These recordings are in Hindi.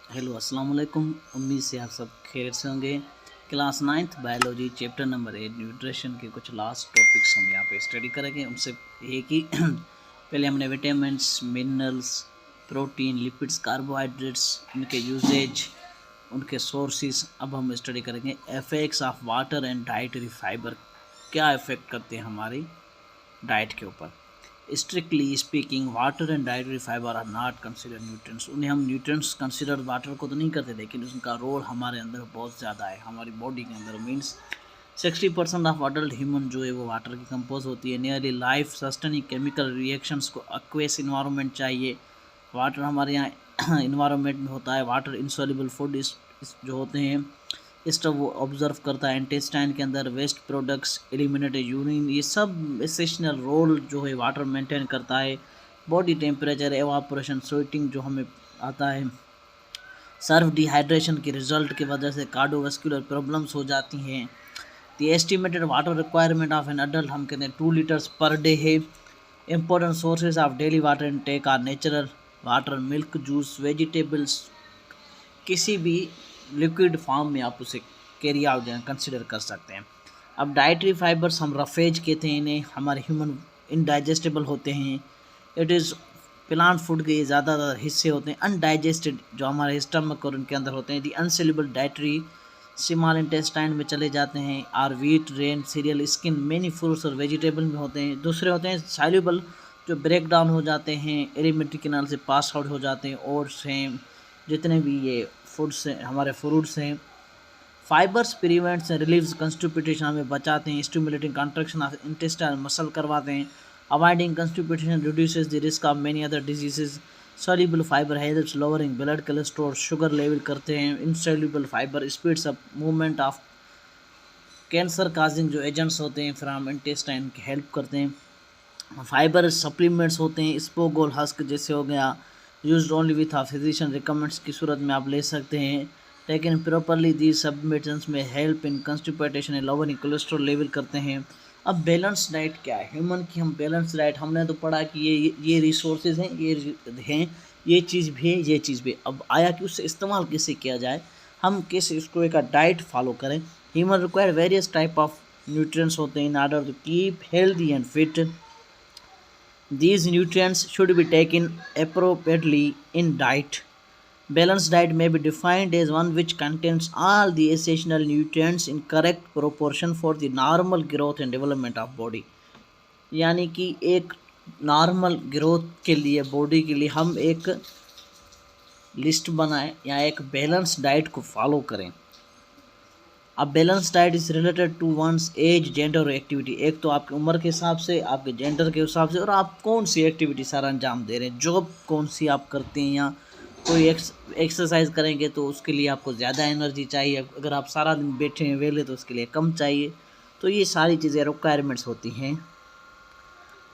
हेलो अस्सलाम वालेकुम। उम्मीद से आप सब खैरियत से होंगे। Class 9th biology chapter number 8 nutrition के कुछ लास्ट टॉपिक्स हम यहाँ पे स्टडी करेंगे। उनसे ये कि पहले हमने vitamins, minerals, protein, lipids, carbohydrates, उनके यूजेज, उनके सोर्सेज। अब हम स्टडी करेंगे effects of water and dietary fibre, क्या इफ़ेक्ट करते हैं हमारी डाइट के ऊपर। Strictly speaking water and dietary fibre are not consider nutrients. उन्हें हम न्यूट्रिएंट्स कंसिडर वाटर को तो नहीं करते, लेकिन उनका रोल हमारे अंदर बहुत ज़्यादा है, हमारी बॉडी के अंदर। मीन्स 60% ऑफ अडल्ट ह्यूमन जो है वो वाटर की कंपोज होती है। Nearly life sustaining chemical reactions को एक्वेस इन्वायरमेंट चाहिए। वाटर हमारे यहाँ इन्वायरमेंट में होता है। वाटर इंसॉल्युबल फूड जो होते हैं इस तरह वो ऑब्जर्व करता है इंटेस्टाइन के अंदर। वेस्ट प्रोडक्ट्स एलिमिनेट यूरिन, ये सब एसेंशियल रोल जो है वाटर मेंटेन करता है। बॉडी टेम्परेचर, एवापोरेशन, स्वेटिंग जो हमें आता है। सर्व डिहाइड्रेशन के रिजल्ट की वजह से कार्डियोवैस्कुलर प्रॉब्लम्स हो जाती हैं। The estimated water requirement of an adult हम कहते हैं 2 लीटर्स पर डे है। Important sources of daily water intake are natural water, milk, juice, vegetables. किसी भी लिक्विड फॉर्म में आप उसे कैरी आउट कंसिडर कर सकते हैं। अब डाइटरी फाइबर्स हम रफेज कहते हैं इन्हें, हमारे ह्यूमन इनडाइजेस्टेबल होते हैं। इट इज़ प्लांट फूड के ज़्यादातर हिस्से होते हैं अनडाइजेस्टेड, जो हमारे स्टमक और उनके अंदर होते हैं। The insoluble dietary small intestine में चले जाते हैं। Are wheat, bran, cereal, skin, many fruits और वेजिटेबल में होते हैं। दूसरे होते हैं सॉल्युबल, जो ब्रेक डाउन हो जाते हैं, एलिमेंट्री कैनाल से पास आउट हो जाते हैं। ओट्स हैं, जितने भी ये फूड्स हैं, हमारे फ्रूट्स हैं। Fibres prevents and relieves constipation, हमें बचाते हैं। Stimulating construction of intestine muscle करवाते हैं। Avoiding constipation reduces the risk of many other diseases. Soluble fibre helps lowering blood cholesterol, sugar level करते हैं। Insoluble fibre speeds up movement of cancer causing जो एजेंट्स होते हैं फ्रॉम इंटेस्टाइन की हेल्प करते हैं। फाइबर सप्लीमेंट्स होते हैं, स्पोगोल हस्क जैसे हो गया, used only with a physician recommends की सूरत में आप ले सकते हैं। लेकिन प्रॉपरली दीज सब्लिमेंट्स में help in constipation and lowering cholesterol level करते हैं। अब बैलेंस डाइट क्या है ह्यूमन की? हम बैलेंस डाइट हमने तो पढ़ा कि ये रिसोर्सेज हैं, ये चीज़ भी है, ये चीज़ भी। अब आया कि उससे इस्तेमाल कैसे किया जाए, हम कैसे इसको एक डाइट फॉलो करें। Human require various type of nutrients होते हैं in order to keep healthy and fit. These nutrients should be taken appropriately in diet. Balanced diet may be defined as one which contains all the essential nutrients in correct proportion for the normal growth and development of body. यानी कि एक नॉर्मल ग्रोथ के लिए, बॉडी के लिए हम एक लिस्ट बनाएं या एक बैलेंस डाइट को फॉलो करें। अब balance diet is related to one's age, gender और एक्टिविटी। एक तो आपकी उम्र के हिसाब से, आपके जेंडर के हिसाब से, और आप कौन सी एक्टिविटी सारा अंजाम दे रहे हैं, जॉब कौन सी आप करते हैं, या कोई एक्सरसाइज करेंगे तो उसके लिए आपको ज़्यादा एनर्जी चाहिए। अगर आप सारा दिन बैठे हैं वेले तो उसके लिए कम चाहिए। तो ये सारी चीज़ें रिक्वायरमेंट्स होती हैं।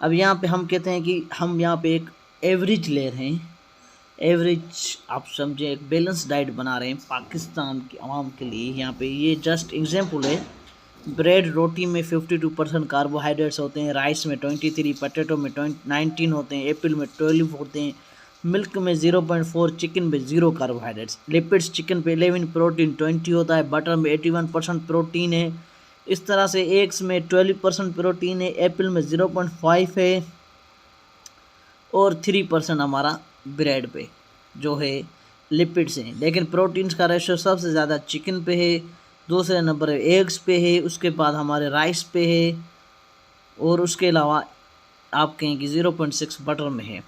अब यहाँ पे हम कहते हैं कि हम यहाँ पे एक एवरेज ले रहे हैं। एवरेज आप समझे एक बैलेंस डाइट बना रहे हैं पाकिस्तान की आवाम के लिए। यहाँ पे ये जस्ट एग्जांपल है। ब्रेड, रोटी में 52% कार्बोहाइड्रेट्स होते हैं। राइस में 23, पोटैटो में 19 होते हैं। एप्पल में 12 होते हैं। मिल्क में 0.4, चिकन में 0 कार्बोहाइड्रेट्स। लिपिड्स, चिकन पे 11, प्रोटीन 20 होता है। बटर में 81% प्रोटीन है। इस तरह से एग्स में 12% प्रोटीन है। एप्पल में 0.5 है और 3% हमारा ब्रेड पे जो है लिपिड्स हैं। लेकिन प्रोटीन्स का रेशो सबसे ज़्यादा चिकन पे है, दूसरे नंबर एग्स पे है, उसके बाद हमारे राइस पे है, और उसके अलावा आप कहें कि 0.6 बटर में है।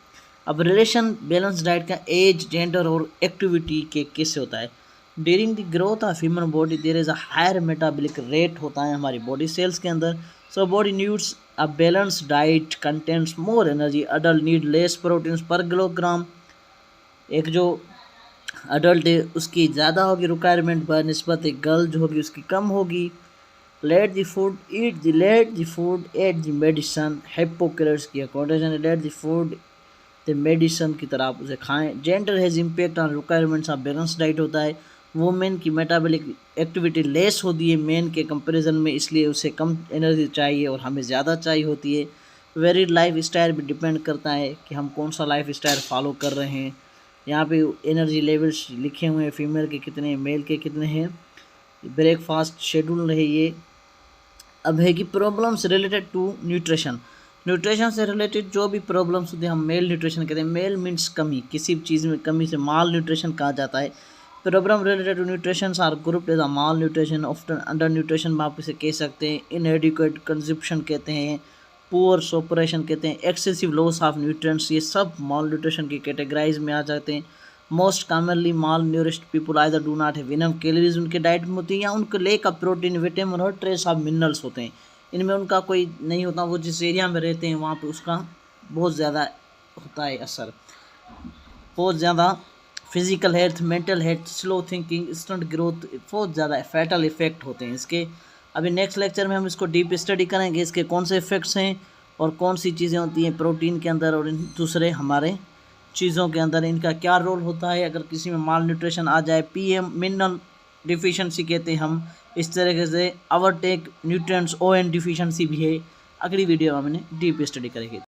अब रिलेशन बैलेंस डाइट का एज, जेंडर और एक्टिविटी के कैसे होता है। During the growth of human body there is a higher metabolic rate होता है हमारी बॉडी सेल्स के अंदर। So body needs a balance diet contents more energy. Adult need less proteins per kilogram. एक जो अडल्ट है उसकी ज़्यादा होगी रिक्वायरमेंट बनिस्बत एक गर्ल जो होगी उसकी कम होगी। Let the food at the medicine, Hippocrates की quotation. Let the food the medicine की तरह आप उसे खाएं। Gender has impact on requirements of balance diet होता है। वुमेन की मेटाबॉलिक एक्टिविटी लेस होती है मेन के कंपैरिजन में, इसलिए उसे कम एनर्जी चाहिए और हमें ज़्यादा चाहिए होती है। वेरिड लाइफ स्टाइल भी डिपेंड करता है कि हम कौन सा लाइफ स्टाइल फॉलो कर रहे हैं। यहाँ पे एनर्जी लेवल्स लिखे हुए हैं, फीमेल के कितने हैं, मेल के कितने हैं। ब्रेकफास्ट शेड्यूल है ये। अब है कि problems related to nutrition. Nutrition से रिलेटेड जो भी प्रॉब्लम्स होते हैं हम मेल न्यूट्रिशन कहते हैं। मेल मीन्स कमी, किसी भी चीज़ में कमी से माल न्यूट्रिशन कहा जाता है। Problem related to nutrition are group as a malnutrition, often undernutrition आप इसे कह सकते हैं। इनएडिक्वेट कंजप्शन कहते हैं, पुअर सॉपरेशन कहते हैं, एक्सेसिव लॉस ऑफ न्यूट्रिएंट्स, ये सब माल न्यूट्रिशन की कैटेगराइज में आ जाते हैं। Most commonly malnourished people either do not have enough calories उनके डाइट में होती है, या उनको लेक ऑफ प्रोटीन, विटामिन और ट्रेस ऑफ मिनरल्स होते हैं। इनमें उनका कोई नहीं होता, वो जिस एरिया में रहते हैं वहाँ पे उसका बहुत ज़्यादा होता है असर। बहुत ज़्यादा physical health, mental health, slow thinking, instant growth, बहुत ज़्यादा फैटल इफेक्ट होते हैं इसके। अभी नेक्स्ट लेक्चर में हम इसको डीप स्टडी करेंगे, इसके कौन से इफेक्ट्स हैं और कौन सी चीज़ें होती हैं प्रोटीन के अंदर और दूसरे हमारे चीज़ों के अंदर, इनका क्या रोल होता है अगर किसी में माल न्यूट्रिशन आ जाए। PM मिनरल डिफिशिएंसी कहते हैं हम इस तरीके से। ओवरटेक न्यूट्रिएंट्स ON डिफिशिएंसी भी है। अगली वीडियो में हमने डीप स्टडी करेंगे।